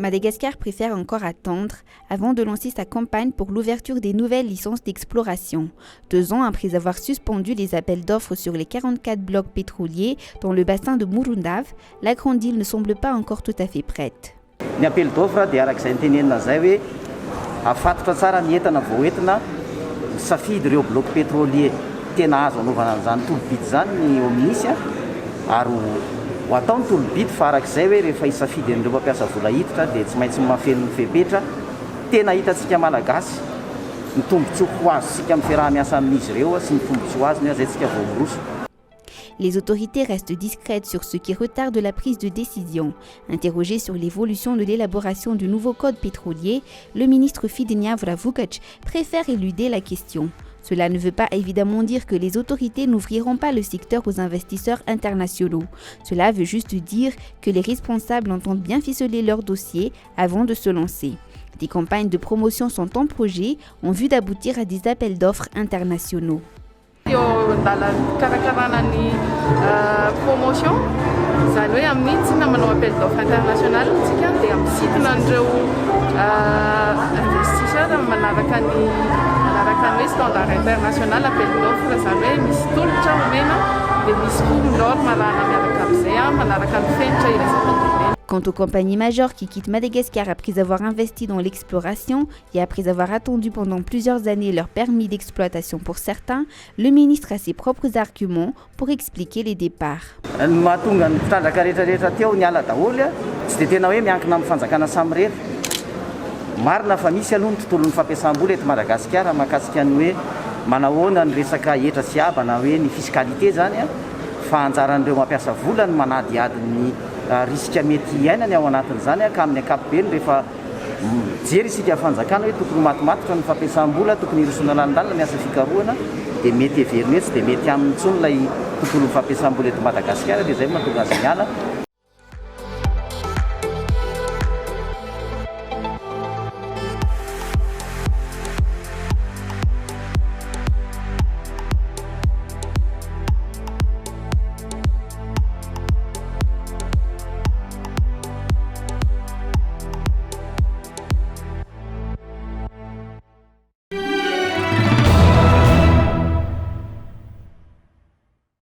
Madagascar préfère encore attendre avant de lancer sa campagne pour l'ouverture des nouvelles licences d'exploration. 2 ans après avoir suspendu les appels d'offres sur les 44 blocs pétroliers dans le bassin de Morondava, la grande île ne semble pas encore tout à fait prête. Ny appel d'offre dia arak'izay nitenenina zay hoe afatotra tsara ny entana voentina misafidy ireo bloc pétrolier tena azo anaovana an'izany tolo-bidy zany ny oministy ary ho atao ny tolo-bidy fa arak'izay hoe rehefa hisafidy an'ireo mampiasa vola hiditra dia tsy maintsy mafeno ny fepetra tena hitantsika malagasy ny tombontsoa ho azo sika amin'ny fiaraha-miasa amin'izy ireo sy ny tombontsoa azony zay tsika vao miroso. Les autorités restent discrètes sur ce qui retarde la prise de décision. Interrogé sur l'évolution de l'élaboration du nouveau code pétrolier, le ministre Fidenia Vravukac préfère éluder la question. Cela ne veut pas évidemment dire que les autorités n'ouvriront pas le secteur aux investisseurs internationaux. Cela veut juste dire que les responsables entendent bien ficeler leur dossier avant de se lancer. Des campagnes de promotion sont en projet en vue d'aboutir à des appels d'offres internationaux. Promotion zany hoe amin'ny tsy na manao appel d'offre international tsika dia misintona an'ireo investisseur manaraka ny hoe standard international appel d'offre zany hoe misy tolotra omena dia misy koa norme rahana miaraka amin'izay manaraka ny fenitra iresaka. Quant aux compagnies majeures qui quittent Madagascar après avoir investi dans l'exploration et après avoir attendu pendant plusieurs années leur permis d'exploitation pour certains, le ministre a ses propres arguments pour expliquer les départs. Mahatonga ny mpitandraka rehetrarehetra teo ny ala daholo tsy dia tena hoe miankina amin'ny fanjakana samy rehetra. Marina fa misy aloha ny tontolon'ny fampiasam-bola eto Madagasikara mahakasika ny hoe manahoana ny resaka hetra sy abana hoe ny fiskalité zany fa anjaran'ireo mampiasa vola ny manadiady ny risika mety iainany ao anatin'izany ka amin'ny ankapobeny rehefa jery isika fanjakana hoe tokony matimatotra ny fampiasam-bola tokony hirosona lalandalina miasa fikarohana dia mety heverina hoe tsy dia mety amin'ny intsony ilay tontolon'ny fampiasam-bola eto Madagasikara dia izay mahatonga azy miala